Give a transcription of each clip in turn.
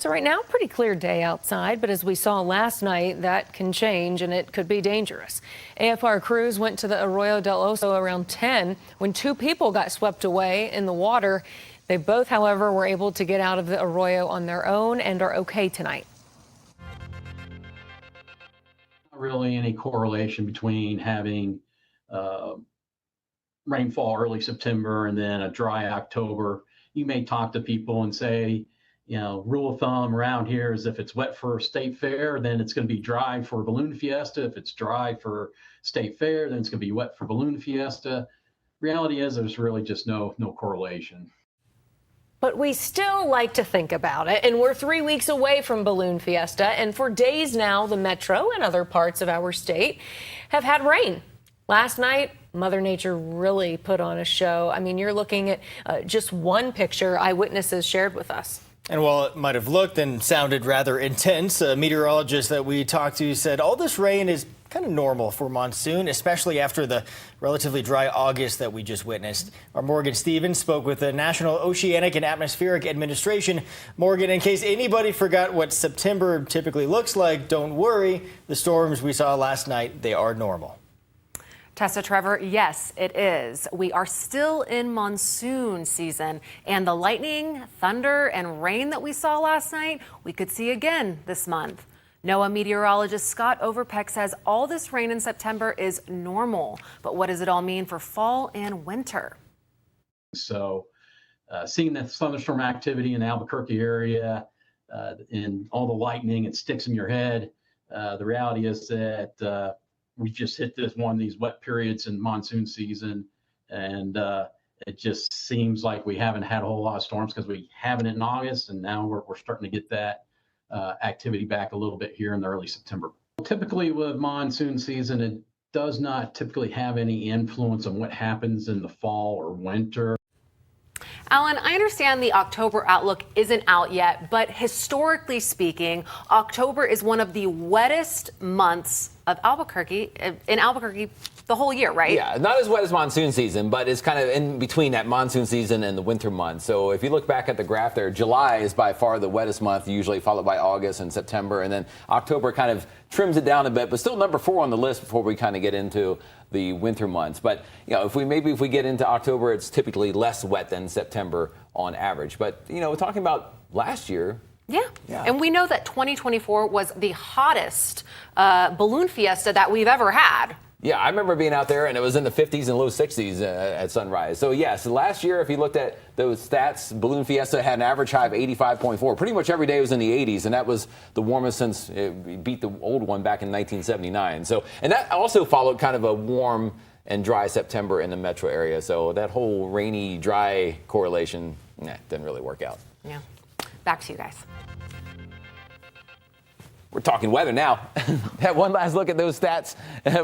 So right now, pretty clear day outside, but as we saw last night, that can change and it could be dangerous. AFR crews went to the Arroyo del Oso around 10 when 2 people got swept away in the water. They both, however, were able to get out of the arroyo on their own and are okay tonight. Not really any correlation between having rainfall early September and then a dry October. You may talk to people and say, rule of thumb around here is if it's wet for State Fair, then it's going to be dry for Balloon Fiesta. If it's dry for State Fair, then it's going to be wet for Balloon Fiesta. Reality is there's really just no correlation. But we still like to think about it, and we're 3 weeks away from Balloon Fiesta, and for days now, the metro and other parts of our state have had rain. Last night, Mother Nature really put on a show. I mean, you're looking at just one picture eyewitnesses shared with us. And while it might have looked and sounded rather intense, a meteorologist that we talked to said all this rain is kind of normal for monsoon, especially after the relatively dry August that we just witnessed. Our Morgan Stevens spoke with the National Oceanic and Atmospheric Administration. Morgan, in case anybody forgot what September typically looks like, don't worry. The storms we saw last night, they are normal. Tessa, Trevor, yes, it is. We are still in monsoon season, and the lightning, thunder, and rain that we saw last night, we could see again this month. NOAA meteorologist Scott Overpeck says all this rain in September is normal. But what does it all mean for fall and winter? So seeing that thunderstorm activity in the Albuquerque area and all the lightning, it sticks in your head. The reality is that we just hit one of these wet periods in monsoon season, and it just seems like we haven't had a whole lot of storms because we haven't in August, and now we're starting to get that activity back a little bit here in the early September. Typically with monsoon season, it does not typically have any influence on what happens in the fall or winter. Alan, I understand the October outlook isn't out yet, but historically speaking, October is one of the wettest months of in Albuquerque the whole year, right? Yeah, not as wet as monsoon season, but it's kind of in between that monsoon season and the winter months. So if you look back at the graph there, July is by far the wettest month, usually followed by August and September, and then October kind of trims it down a bit, but still number 4 on the list before we kind of get into the winter months. But if we get into October, it's typically less wet than September on average. But we're talking about last year. Yeah. And we know that 2024 was the hottest Balloon Fiesta that we've ever had. Yeah, I remember being out there, and it was in the 50s and low 60s at sunrise. So, yes, last year, if you looked at those stats, Balloon Fiesta had an average high of 85.4. Pretty much every day was in the 80s, and that was the warmest since it beat the old one back in 1979. So, and that also followed kind of a warm and dry September in the metro area. So that whole rainy, dry correlation, didn't really work out. Yeah. Back to you guys. We're talking weather now. Have one last look at those stats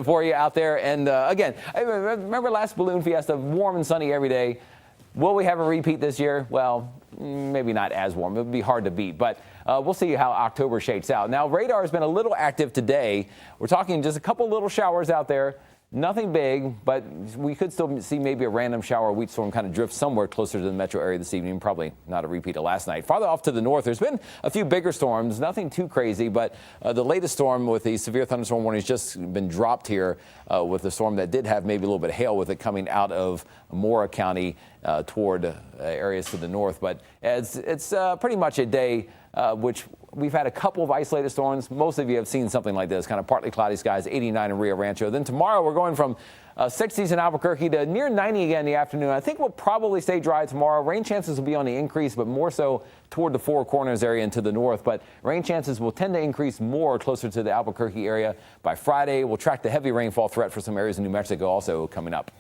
for you out there. And again, I remember last Balloon Fiesta, warm and sunny every day. Will we have a repeat this year? Well, maybe not as warm. It would be hard to beat, but we'll see how October shakes out. Now, radar has been a little active today. We're talking just a couple little showers out there. Nothing big, but we could still see maybe a random shower or wheat storm kind of drift somewhere closer to the metro area this evening. Probably not a repeat of last night. Farther off to the north, there's been a few bigger storms, nothing too crazy, but the latest storm with the severe thunderstorm warning has just been dropped here with the storm that did have maybe a little bit of hail with it coming out of Mora County toward areas to the north. But it's pretty much a day which we've had a couple of isolated storms. Most of you have seen something like this, kind of partly cloudy skies, 89 in Rio Rancho. Then tomorrow we're going from 60s in Albuquerque to near 90 again in the afternoon. I think we'll probably stay dry tomorrow. Rain chances will be on the increase, but more so toward the Four Corners area and to the north. But rain chances will tend to increase more closer to the Albuquerque area. By Friday, we'll track the heavy rainfall threat for some areas in New Mexico also coming up.